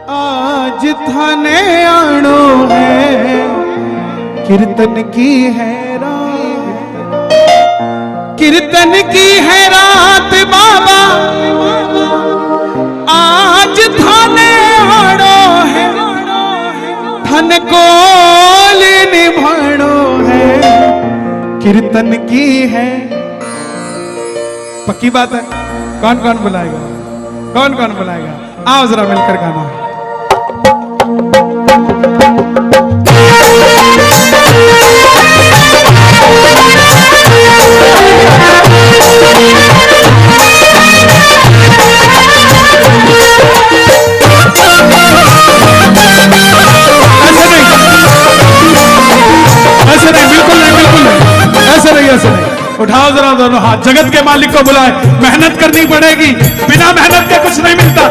आज थाने आनो है, कीर्तन की है रात, कीर्तन की है रात बाबा, आज थाने आनो है, धन को निभानो है, कीर्तन की है। पक्की बात है। कौन कौन बुलाएगा, कौन कौन बुलाएगा? आओ जरा मिलकर गाना। ऐसे नहीं, बिल्कुल नहीं, बिल्कुल नहीं, ऐसे नहीं, ऐसे नहीं। उठाओ जरा दोनों हाथ, जगत के मालिक को बुलाए। मेहनत करनी पड़ेगी, बिना मेहनत के कुछ नहीं मिलता।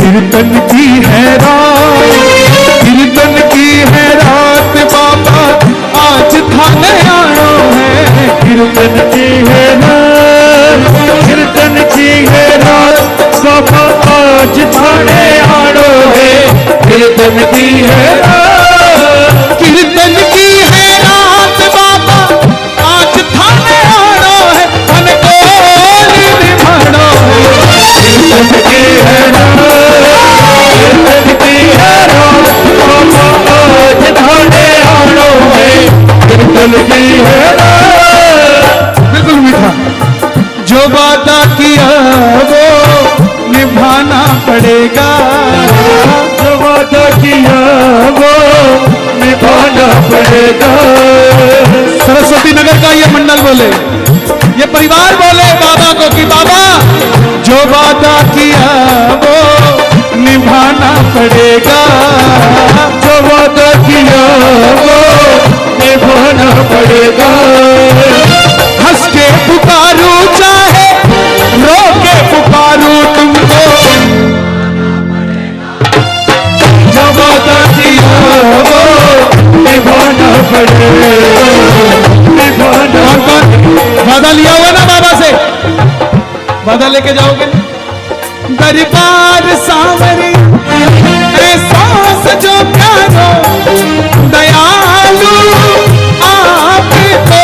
कीर्तन की है रात, कीर्तन की है रात बाबा, आज थाने आनो है, कीर्तन की है रात, कीर्तन की है रात बाबा, आज थाने आनो है, कीर्तन की है रात, कीर्तन की है रात बाबा, आज थाने आनो है, धन को निभानो है, कीर्तन की है रात, बिल्कुल मीठा। जो वादा किया वो निभाना पड़ेगा, जो वादा किया वो निभाना पड़ेगा। सरस्वती नगर का ये मंडल बोले, ये परिवार बोले बाबा को कि बाबा जो वादा किया वो निभाना पड़ेगा, जो वादा किया वो निभाना पड़ेगा। हंस के पुकारूं चाहे रो के पुकारूं तुमको, जो वादा किया वो निभाना पड़ेगा, निभाना। वादा लिया हुआ ना बाबा से, वादा लेके जाओगे। दरबार सांवरी एहसास जो प्यारो दयालु आपको,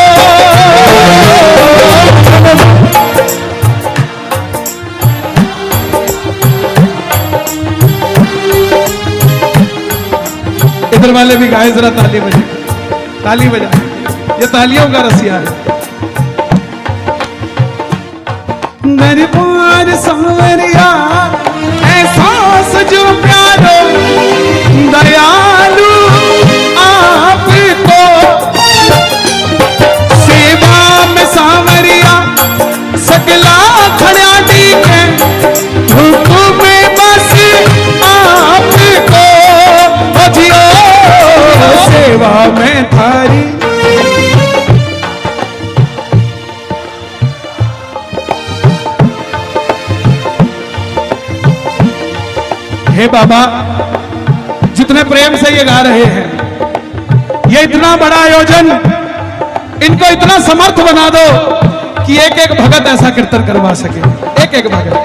इधर वाले भी गाए जरा, ताली बजा, ताली बजा, ये तालियों का रसिया है। दरबार सांवरिया एहसास जो प्यारो दयालु आपको, सेवा में सांवरिया सकला खड़ा टीके, हुक्म में बस आपको जियो, सेवा में थारी। हे बाबा, जितने प्रेम से ये गा रहे हैं, ये इतना बड़ा आयोजन, इनको इतना समर्थ बना दो कि एक एक भगत ऐसा कीर्तन करवा सके, एक एक भगत।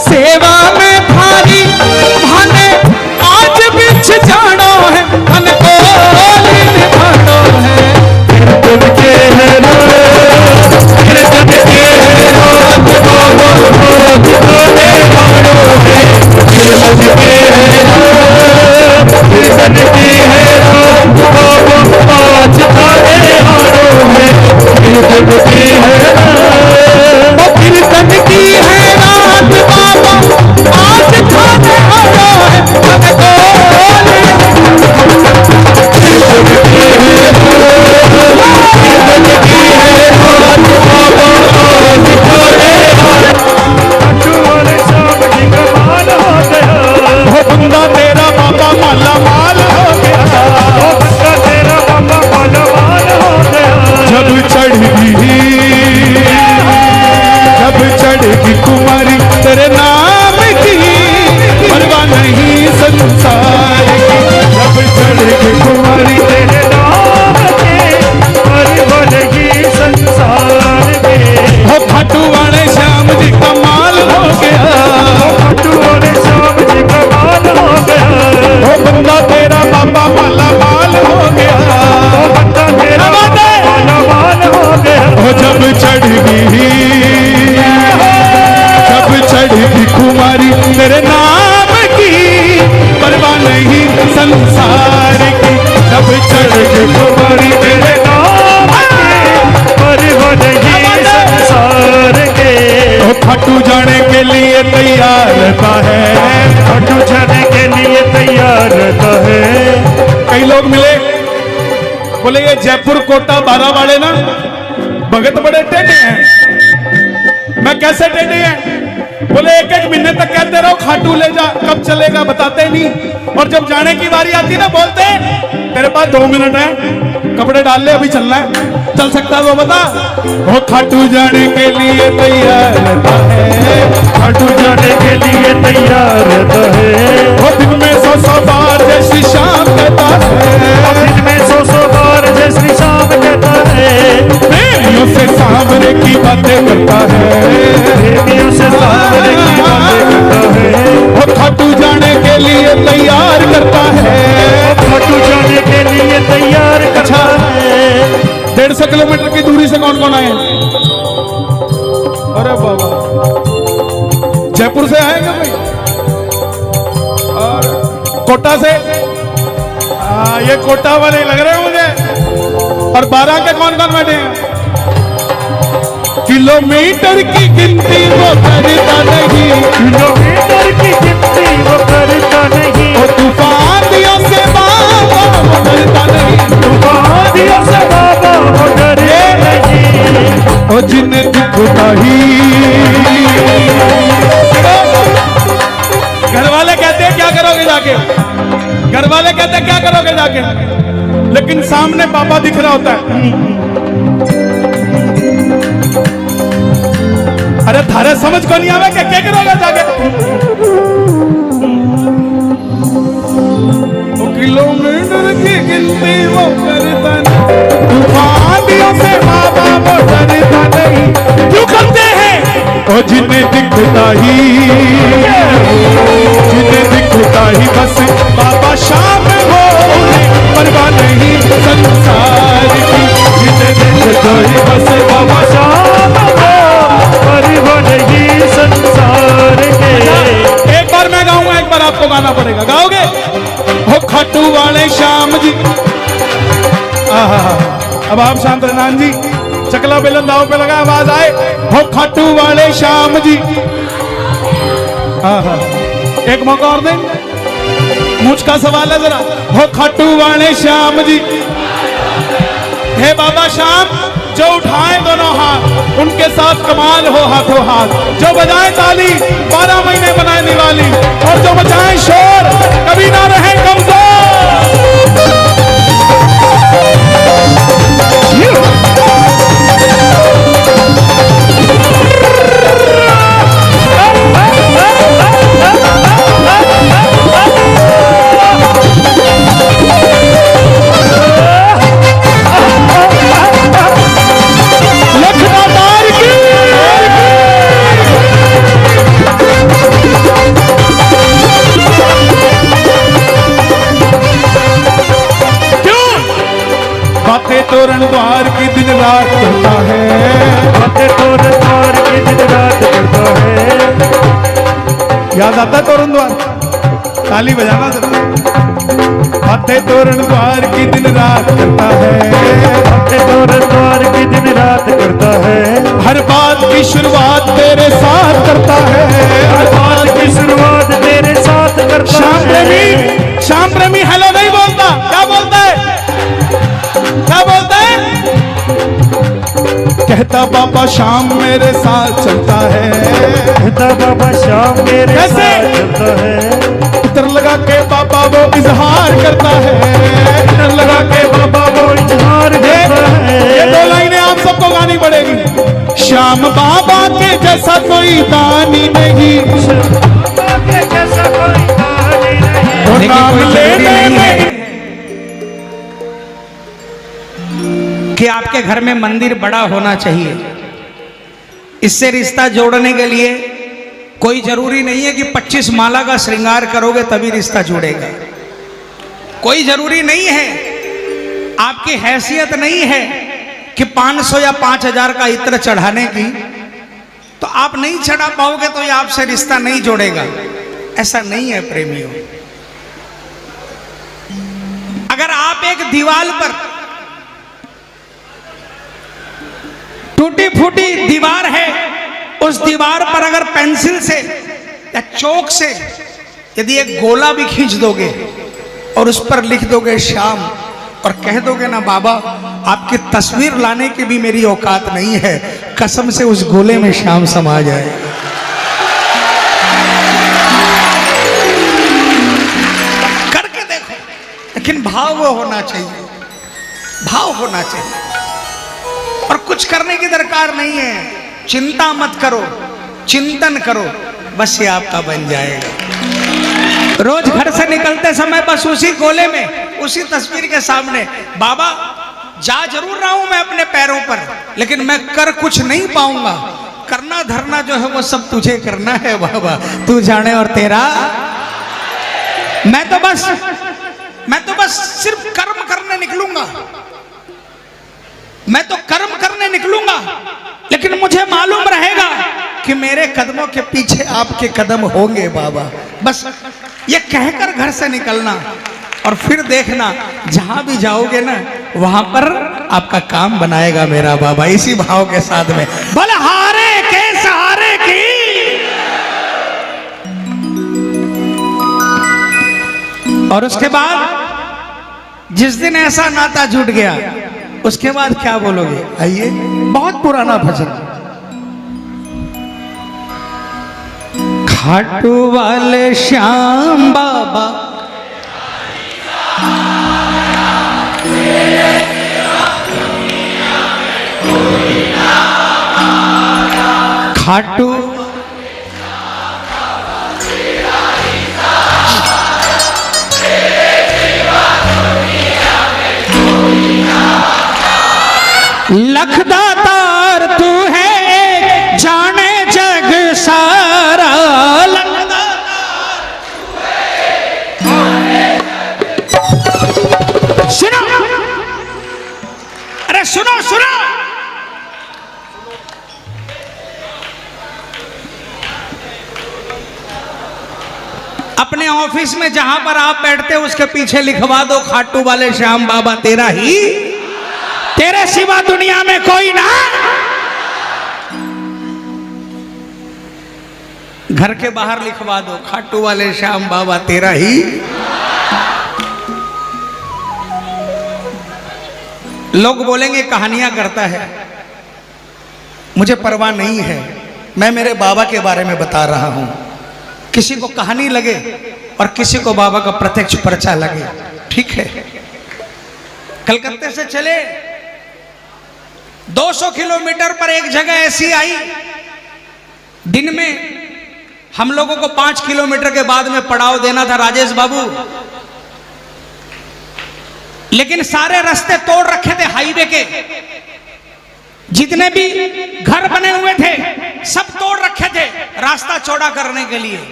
सेवा में भारी भाने आज बिछ जानो है, धन को निभानो है, कीर्तन के है रात, कीर्तन के है रात बाबा, थाने आनो है, कीर्तन के है रात, कीर्तन की है रात बाबा, आज थाने आनो है, कीर्तन की है रात, कीर्तन की है रात बाबा, आज थाने आनो है, धन को तेरा बाबा माला माल हो गया, भाई लोग मिले, बोले ये जयपुर कोटा बारा वाले ना भगत बड़े टेढ़े हैं। मैं कैसे टेढ़े हैं? बोले एक एक महीने तक कहते रहो खाटू ले जा, कब चलेगा बताते नहीं, और जब जाने की बारी आती ना बोलते तेरे पास 2 मिनट है, कपड़े डाल ले, अभी चलना है। चल सकता है वो बता। वो खाटू जाने के लिए तैयार रहता है, खाटू जाने के लिए तैयार रहता है। वो दिन में 100 बार जय श्री श्याम कहता है, दिन में 100 बार जय श्री श्याम कहता है। प्रेमियों से सामने की बातें करता है, प्रेमियों से सामने की बातें करता है। वो खाटू जाने के लिए तैयार करता है, खाटू जाने के लिए तैयार करता है। 150 किलोमीटर की दूरी से कौन कौन आए? अरे बाबा, जयपुर से आएगा भाई, और कोटा से, ये कोटा वाले लग रहे हैं मुझे। और 12 के कौन कौन बैठे हैं? किलोमीटर की गिनती वो करता नहीं, किलोमीटर की गिनती वो करता नहीं। वो तूफान दियों से बाबा वो डरता नहीं, तूफान दियों से बाबा वो डरे नहीं। और जिन्हें दिखता ही, घर वाले कहते हैं क्या करोगे जाके, घर वाले कहते हैं क्या करोगे जाके, लेकिन सामने बाबा दिख रहा होता है। अरे थारे समझ को नहीं आवे क्या करोगे जाके? वो किलोमीटर की गिनती वो करता नहीं, तूफानियों से बाबा वो डरता नहीं। क्यों करते हैं? और जिन्हें दिखता ही, जिन्हें दिखता ही बस बाबा शाम हो, परवाह नहीं संसार की। जिन्हें दिखता ही बस बाबा शाम हो, परवाह नहीं संसार के। एक बार मैं गाऊंगा, एक बार आपको गाना पड़ेगा। गाओगे? हो खाटू वाले श्याम जी। अब आप शांत रहना जी, चकला बेलन दाव पे लगा, आवाज आए। हो खाटू वाले श्याम जी। एक मौका और दें, मुझ का सवाल है जरा। हो खाटू वाले श्याम जी। हे बाबा श्याम, जो उठाए दोनों हाथ उनके साथ कमाल हो हाथों हाथ, जो बजाए ताली 12 महीने बनाए दिवाली, और जो बजाए शोर कभी ना रहे कमजोर। बातें तोरण द्वार की दिन रात करता है, बातें तोरण द्वार की दिन रात करता है। याद आता तोरण द्वार? ताली बजाना जरा। बातें तोरण द्वार की दिन रात करता है, बातें तोरण द्वार की दिन रात करता है। हर बात की शुरुआत तेरे साथ करता है, हर बात की शुरुआत तेरे साथ करता श्याम है। प्रेमी, श्याम प्रेमी हेलो नहीं बोलता, क्या बोलता है? क्या बोलता है? कहता बाबा शाम मेरे साथ चलता है, कहता बाबा शाम मेरे साथ चलता है। इतर लगा के बाबा वो इजहार करता है, इतर लगा के बाबा वो इजहार करता है। ये 2 लाइनें आप सबको गानी पड़ेगी। श्याम बाबा के जैसा कोई दानी नहीं, बाबा के जैसा कोई दानी नहीं। वो नाम लेने में कि आपके घर में मंदिर बड़ा होना चाहिए। इससे रिश्ता जोड़ने के लिए कोई जरूरी नहीं है कि 25 माला का श्रृंगार करोगे तभी रिश्ता जुड़ेगा। कोई जरूरी नहीं है, आपकी हैसियत नहीं है कि 500 या 5000 का इत्र चढ़ाने की, तो आप नहीं चढ़ा पाओगे तो ये आपसे रिश्ता नहीं जोड़ेगा। ऐसा नहीं है प्रेमियों। अगर आप एक दीवार पर, टूटी फूटी दीवार है, उस दीवार पर अगर पेंसिल से या चौक से यदि एक गोला भी खींच दोगे और उस पर लिख दोगे श्याम और कह दोगे ना बाबा आपकी तस्वीर लाने की भी मेरी औकात नहीं है, कसम से उस गोले में श्याम समा जाए। करके देखो, लेकिन भाव वो होना चाहिए, भाव होना चाहिए। और कुछ करने की दरकार नहीं है, चिंता मत करो, चिंतन करो, बस ये आपका बन जाएगा। रोज घर से निकलते समय बस उसी गोले में, उसी तस्वीर के सामने, बाबा जा जरूर रहा हूं मैं अपने पैरों पर, लेकिन मैं कर कुछ नहीं पाऊंगा, करना धरना जो है वो सब तुझे करना है बाबा, तू जाने और तेरा। मैं तो बस सिर्फ कर्म करने निकलूंगा, मैं तो कर्म करने निकलूंगा, लेकिन मुझे मालूम रहेगा कि मेरे कदमों के पीछे आपके कदम होंगे बाबा। बस ये कहकर घर से निकलना और फिर देखना जहां भी जाओगे ना वहां पर आपका काम बनाएगा मेरा बाबा। इसी भाव के साथ में बोले हारे के सहारे की। और उसके बाद जिस दिन ऐसा नाता जुट गया उसके बाद क्या बोलोगे? आइए, बहुत पुराना भजन, खाटू वाले श्याम बाबा खाटू लखदातार तू है जाने जग सारा, सुनो, अरे सुनो सुनो, अपने ऑफिस में जहां पर आप बैठते हो उसके पीछे लिखवा दो खाटू वाले श्याम बाबा तेरा ही, तेरे सिवा दुनिया में कोई ना। घर के बाहर लिखवा दो खाटू वाले श्याम बाबा तेरा ही। लोग बोलेंगे कहानियां करता है, मुझे परवाह नहीं है, मैं मेरे बाबा के बारे में बता रहा हूं। किसी को कहानी लगे और किसी को बाबा का प्रत्यक्ष पर्चा लगे, ठीक है। कलकत्ते से चले 200 किलोमीटर पर एक जगह ऐसी आई, दिन में हम लोगों को 5 किलोमीटर के बाद में पड़ाव देना था राजेश बाबू, लेकिन सारे रास्ते तोड़ रखे थे हाईवे के, जितने भी घर बने हुए थे सब तोड़ रखे थे रास्ता चौड़ा करने के लिए।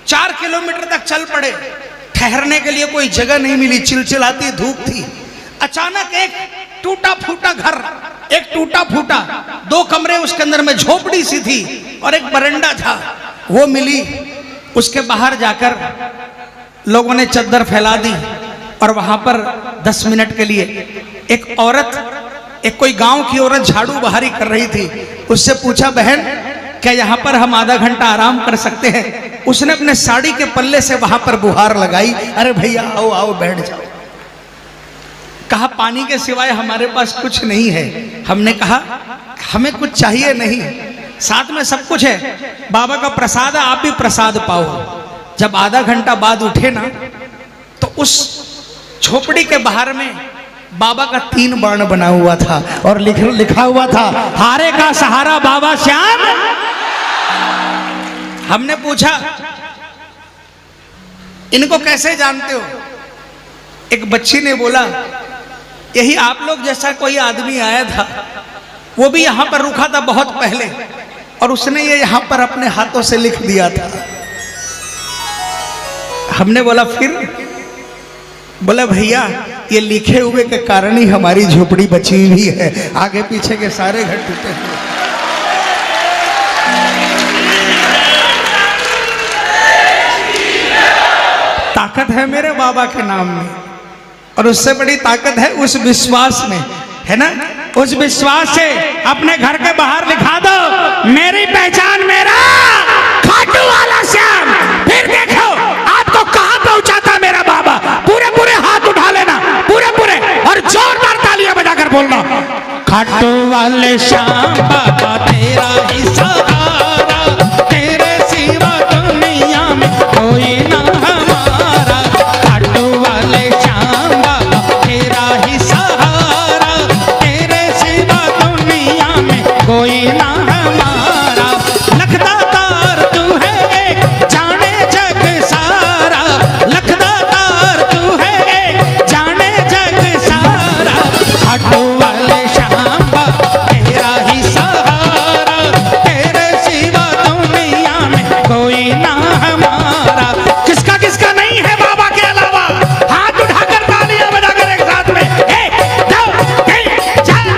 4 किलोमीटर तक चल पड़े, ठहरने के लिए कोई जगह नहीं मिली, चिलचिलाती धूप थी। अचानक एक टूटा फूटा घर, एक टूटा फूटा 2 कमरे, उसके अंदर में झोपड़ी सी थी और एक बरंडा था, वो मिली। उसके बाहर जाकर लोगों ने चद्दर फैला दी और वहां पर 10 मिनट के लिए एक औरत, एक कोई गांव की औरत झाड़ू बहारी कर रही थी। उससे पूछा, बहन क्या यहाँ पर हम आधा घंटा आराम कर सकते हैं? उसने अपने साड़ी के पल्ले से वहां पर बुहार लगाई, अरे भैया आओ आओ बैठ जाओ। कहा पानी के सिवाय हमारे पास कुछ नहीं है। हमने कहा हमें कुछ चाहिए नहीं, साथ में सब कुछ है, बाबा का प्रसाद है, आप भी प्रसाद पाओ। जब आधा घंटा बाद उठे ना तो उस झोपड़ी के बाहर में बाबा का 3 वर्ण बना हुआ था और लिखा हुआ था, हारे का सहारा बाबा श्याम। हमने पूछा इनको कैसे जानते हो? एक बच्ची ने बोला, यही आप लोग जैसा कोई आदमी आया था, वो भी यहां पर रुका था बहुत पहले और उसने ये यहां पर अपने हाथों से लिख दिया था। हमने बोला फिर? बोला भैया ये लिखे हुए के कारण ही हमारी झोपड़ी बची हुई है, आगे पीछे के सारे घर टूटे हुए। ताकत है मेरे बाबा के नाम में और उससे बड़ी ताकत है उस विश्वास में, है ना? उस विश्वास से अपने घर के बाहर लिखा दो, मेरी पहचान मेरा खाटू वाला श्याम। फिर देखो आपको कहां पहुंचाता मेरा बाबा, पूरे पूरे बोलना। खाटू वाले श्याम बाबा तेरा ही सहारा, तेरे सिवा दुनिया में कोई ना हमारा। खाटू वाले श्याम बाबा तेरा ही सहारा, तेरे सिवा दुनिया में कोई ना हमारा। लखदातार तू है एक जाने जग सारा, लखदातार तू है एक जाने जग सारा। खाटू वाले श्याम बाबा तेरा ही सहारा, तेरे सिवा दुनिया में कोई ना हमारा। किसका किसका नहीं है बाबा के अलावा, हाथ उठाकर तालियां बजाकर एक साथ में 1 2 3 4।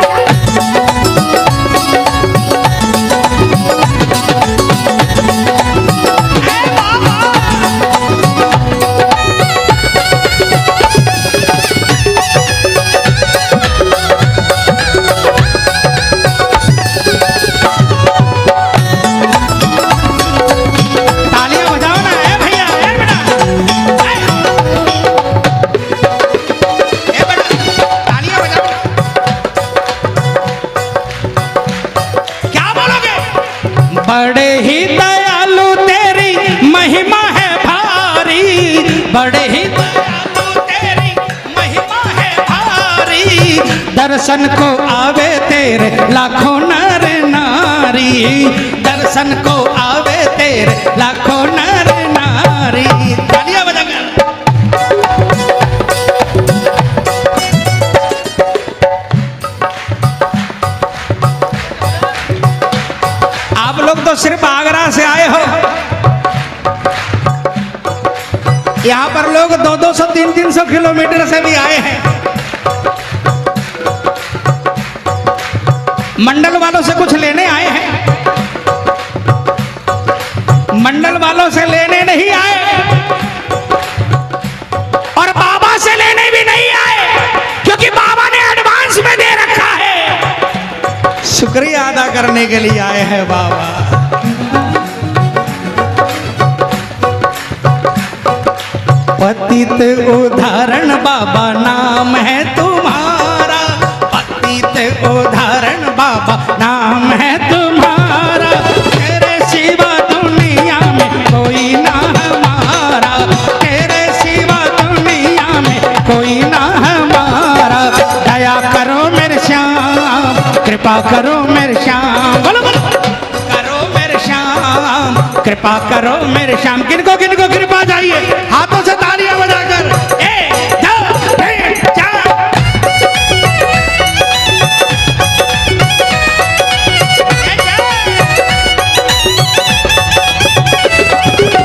तालियां बजाओ ना, ए भैया, ए बेटा, ए बेटा, तालियां बजाओ। क्या बोलोगे? बड़े ही दयालु तेरी महिमा है भारी, बड़े ही दयालु तेरी महिमा है भारी। दर्शन को आवे तेरे लाखों नर नारी, दर्शन को आवे तेरे लाखों नर नारी। तालियां बजाकर। आप लोग तो सिर्फ आगरा से आए हो, यहाँ पर लोग 200 300 किलोमीटर से भी आए हैं। मंडल वालों से कुछ लेने आए हैं, मंडल वालों से लेने नहीं आए और बाबा से लेने भी नहीं आए, क्योंकि बाबा ने एडवांस में दे रखा है। शुक्रिया अदा करने के लिए आए हैं बाबा। पतित उदाहरण बाबा नाम है तुम्हारा, पतित उदाहरण बाबा नाम है तुम्हारा। तेरे सिवा दुनिया में कोई ना हमारा, तेरे सिवा दुनिया में कोई ना हमारा। दया करो मेरे श्याम, कृपा करो मेरे श्याम, बोलो बोलो। करो मेरे श्याम, कृपा करो मेरे श्याम। किनको किनको कृपा चाहिए, हाथों से तालियां बजाकर 1 2 3 4।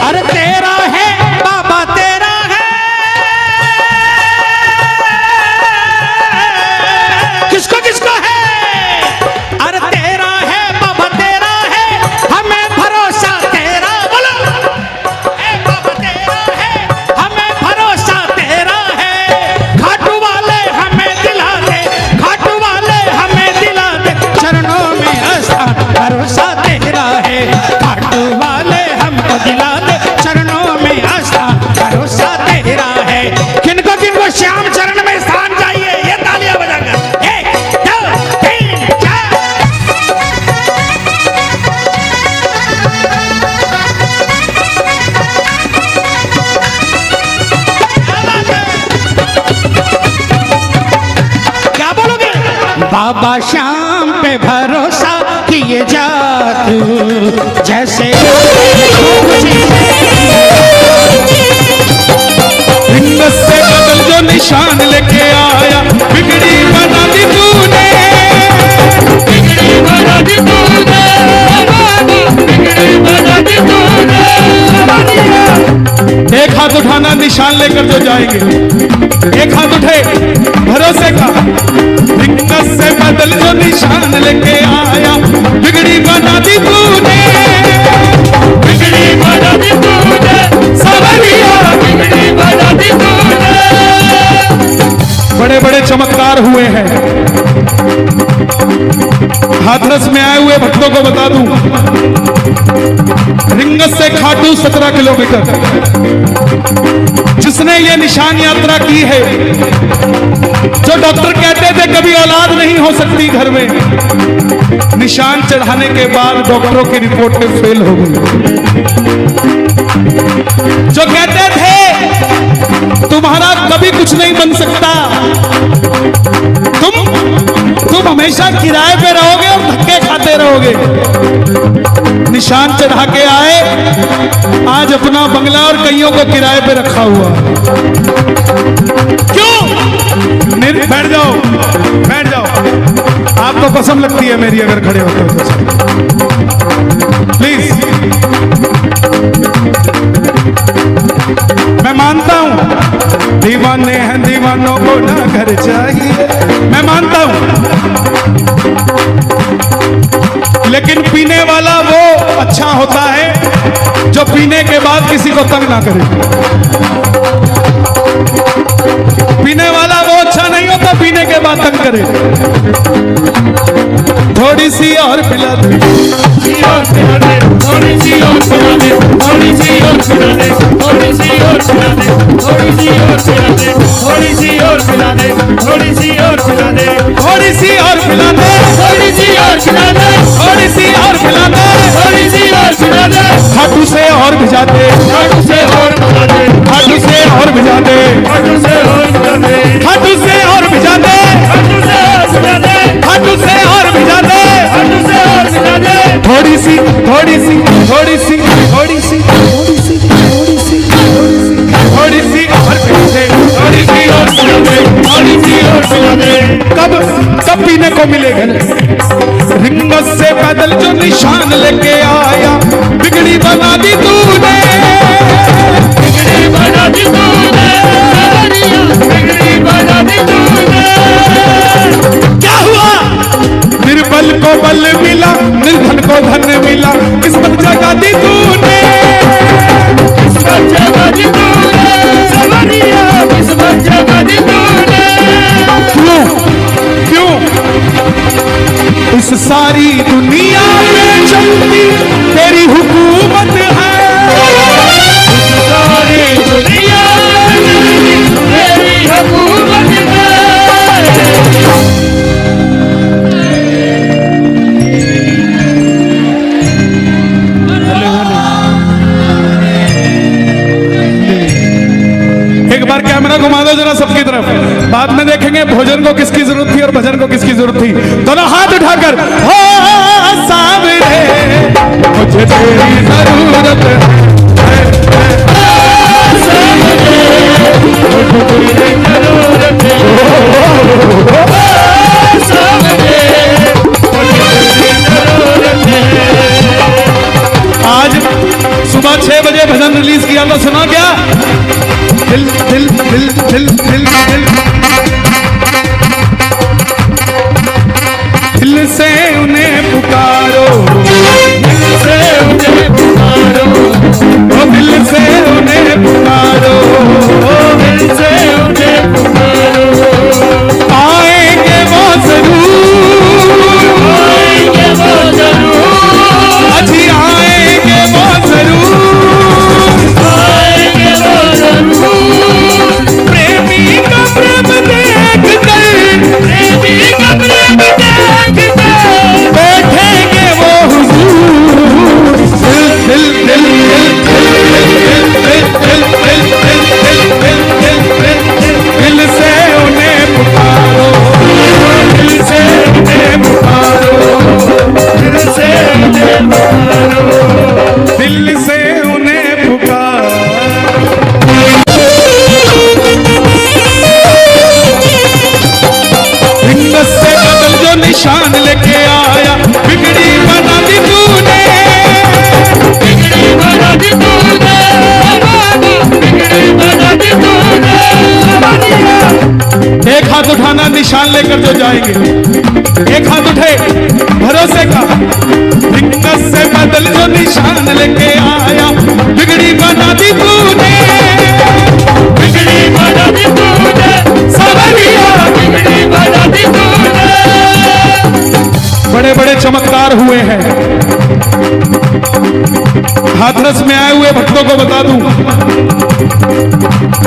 अरे तेरा है बाबा, तेरा है, किसको किसको है? अरे तेरा है बाबा, तेरा है, हमें भरोसा तेरा, बोलो। ए बाबा तेरा है, हमें भरोसा तेरा है। खाटू वाले हमें दिला दे, खाटू वाले हमें दिला दे, चरणों में स्थान भरोसा तेरा है। खाटू वाले हमको दिला दे, चरणों में स्थान भरोसा तेरा है। किनको किनको श्याम चरण में स्थान चाहिए, ये तालियां बजाकर 1 2 3 4। क्या बोलोगे? बाबा श्याम पे भरोसा किए जा तू, जैसे हिम्मत से बदल जो निशान लेके आया, बिगड़ी बना दी तूने, बिगड़ी बना दी तूने, बिगड़ी बना दी तूने। एक हाथ उठाना, निशान लेकर जो जाएंगे, एक हाथ उठे भरोसे का। हिम्मत से बदल जो निशान लेके आया, बिगड़ी बना दी तूने, बिगड़ी बना दी तूने, सवरिया बिगड़ी बना दी तूने। बड़े बड़े चमत्कार हुए हैं। हाथरस में आए हुए भक्तों को बता दूं, रिंगस से खाटू 17 किलोमीटर, जिसने जिसने ये निशान यात्रा की है, जो डॉक्टर कहते थे कभी औलाद नहीं हो सकती घर में, निशान चढ़ाने के बाद डॉक्टरों की रिपोर्ट में फेल हो गई। जो कहते थे तुम्हारा कभी कुछ नहीं बन सकता, तुम हमेशा किराए पे रहोगे और धक्के खाते रहोगे, निशान चढ़ा के आए, आज अपना बंगला और कईयों को किराए पे रखा हुआ। क्यों? बैठ जाओ, बैठ जाओ। आपको कसम लगती है मेरी अगर खड़े होते हो तो प्लीज। मैं मानता हूं दीवाने हैं, दीवानों को ना घर चाहिए, मैं मानता हूं, लेकिन पीने वाला वो अच्छा होता है जो पीने के बाद किसी को तंग ना करे। पीने वाला वो अच्छा नहीं होता पीने के बाद तंग करे। थोड़ी सी और पिला दे, थोड़ी सी और पिला दे, थोड़ी सी और पिला दे, थोड़ी सी और पिला दे, थोड़ी सी और पिला दे, थोड़ी सी और पिला दे, थोड़ी सी और पिला दे, थोड़ी सी और पिला दे, थोड़ी सी और पिला दे, थोड़ी सी और पिला दे, थोड़ी सी और पिला दे, खाटू से और भिजा दे, खाटू से और पिला दे, खाटू से और भिजा दे, खाटू से और पिला दे, खाटू से और भिजा दे, खाटू से और पिला दे, खाटू से और भिजा दे, खाटू से और पिला दे, थोड़ी सी थोड़ी सी थोड़ी सी थोड़ी सी थोड़ी सी थोड़ी सी थोड़ी सी और पिला दे, थोड़ी सी और पिला दे, थोड़ी सी और पिला दे। कब पीने को मिलेगा? रिंगत से पैदल जो निशान लेके आया, बिगड़ी बना दी तूने, बिगड़ी बना दी तूने, बिगड़ी बना दी तूने। क्या हुआ? निर्बल को बल मिला, निर्धन को धन मिला, किस्मत जगा दी तूने, किस्मत जगा दी तूने, सवरिया किस्मत जगा दी तूने। क्यों क्यों? इस सारी दुनिया में चलती तेरी हुकूमत है, सारी दुनिया मेरी हुकूमत है। एक बार कैमरा घुमा दो जरा सबकी तरफ, बाद में देखेंगे भोजन को किसकी जरूरत थी और भजन को किसकी जरूरत थी। दोनों हाथ उठाकर हो सामने मुझे तेरी जरूरत है, आज सुबह 6 बजे भजन रिलीज किया तो सुना क्या? दिल दिल दिल दिल दिल दिल दिल से उन्हें पुकारो, दिल से उन्हें पुकारो, ओ दिल से उन्हें पुकारो, दिल से उन्हें पुकारो। आएंगे वो जरूर, आएंगे वो जरूर, अजी आएंगे वो जरूर, आएंगे वो जरूर। प्रेमी का प्रेम देख कर, प्रेमी का प्रेम देख कर बैठेंगे वो हुजूर। दिल दिल दिल दिल दिल दिल दिल दिल दिल दिल दिल दिल दिल दिल से उन्हें पुकारो, दिल से उन्हें पुकारो, दिल से उन्हें पुकारो। दिल से उन्हें पुकारो। रिंगत से बदल जो निशान लेके आया, बिगड़ी बना दी तूने, बिगड़ी बना दी तूने, बिगड़ी बना दी तूने। एक हाथ उठाना निशान लेकर जो जाएंगे, एक हाथ उठे भरोसे का। रिंगत से बदल जो निशान लेके आया, बिगड़ी बना दी तूने, बिगड़ी बना दी तूने, सवरिया बिगड़ी बना दी तूने। बड़े बड़े चमत्कार हुए हैं। हाथरस में आए हुए भक्तों को बता दूं,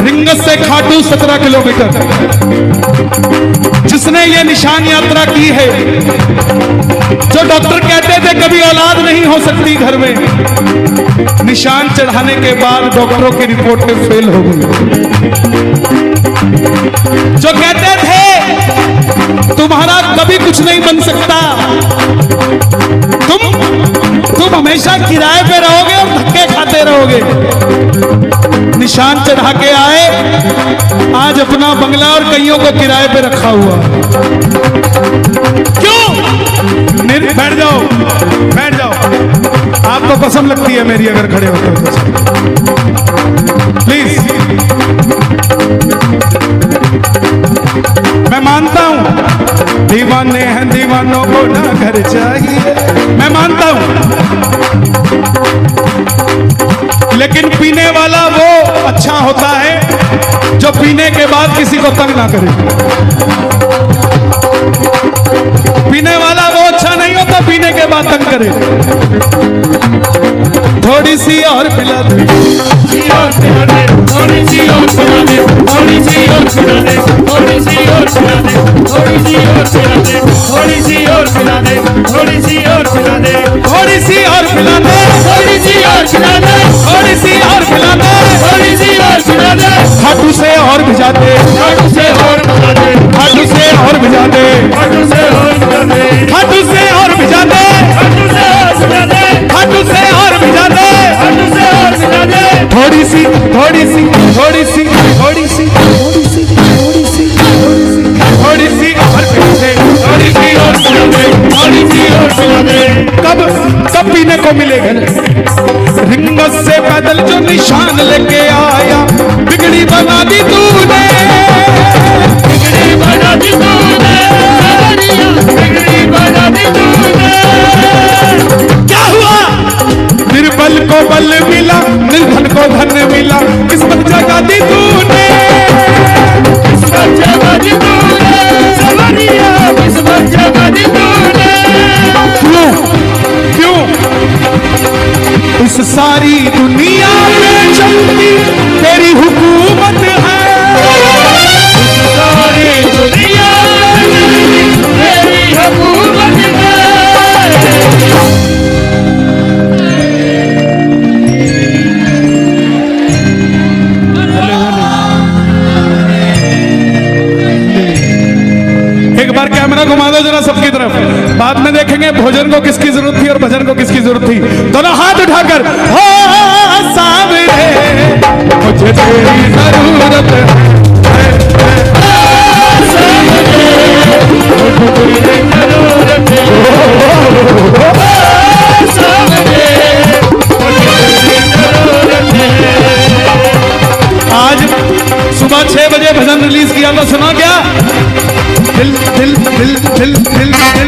रिंगस से खाटू 17 किलोमीटर। जिसने ये निशान यात्रा की है, जो डॉक्टर कहते थे कभी औलाद नहीं हो सकती घर में, निशान चढ़ाने के बाद डॉक्टरों की रिपोर्टें फेल हो गई। जो कहते थे तुम्हारा कभी कुछ नहीं बन सकता, तुम हमेशा किराए पे रहोगे और धक्के खाते रहोगे, निशान चढ़ा के आए, आज अपना बंगला और कईयों को किराए पे रखा हुआ। क्यों? बैठ जाओ, बैठ जाओ। आपको कसम लगती है मेरी अगर खड़े होते हो तो। प्लीज, मैं मानता हूं दीवाने हैं, दीवानों को ना घर चाहिए, मैं मानता हूं, लेकिन पीने वाला वो अच्छा होता है जो पीने के बाद किसी को तंग ना करे। पीने वाला वो अच्छा नहीं होता पीने के बाद तंग करे। थोड़ी सी और पिला दे, थोड़ी सी और पिला दे, थोड़ी सी और पिला दे, थोड़ी सी और पिला दे, थोड़ी सी और पिला दे, थोड़ी सी और पिला दे, थोड़ी सी और पिला दे, थोड़ी सी और पिला दे, थोड़ी सी और पिला दे, थोड़ी सी और पिला दे, थोड़ी सी और पिला दे, खाटू से और भिजा दे, खाटू से और पिला दे, खाटू से और भिजा दे, खाटू से और पिला दे, खाटू से और भिजा दे, खाटू से और पिला दे, खाटू से और भिजा दे, खाटू से और पिला दे, थोड़ी सी थोड़ी सी थोड़ी सी थोड़ी सी थोड़ी सी थोड़ी सी थोड़ी सी और पिला दे, थोड़ी सी और पिला दे, थोड़ी सी और पिला दे। कब पीने को मिलेगा? रिंगस से पैदल जो निशान लेके आया, बिगड़ी बना दी तूने, बिगड़ी बना दी तूने, बिगड़ी बना दी तूने। क्या हुआ? निर्बल को बल मिला, निर्धन को धन मिला, किस्मत जगा दी तूने, किस्मत जगा दी तूने, सवरिया किस्मत जगा दी तूने। क्यों? क्यों? इस सारी दुनिया में चलती तेरी हुकूमत है, सारी दुनिया तेरी हुकूमत है। एक बार कैमरा घुमा दो जरा सबकी तरफ, बाद में देखेंगे भोजन को किसकी जरूरत थी और भजन को किसकी जरूरत थी। दोनों हाथ उठाकर, हो सावरे मुझे तेरी जरूरत है, आज सुबह 6 बजे भजन रिलीज किया था, सुना क्या? दिल दिल दिल दिल दिल दिल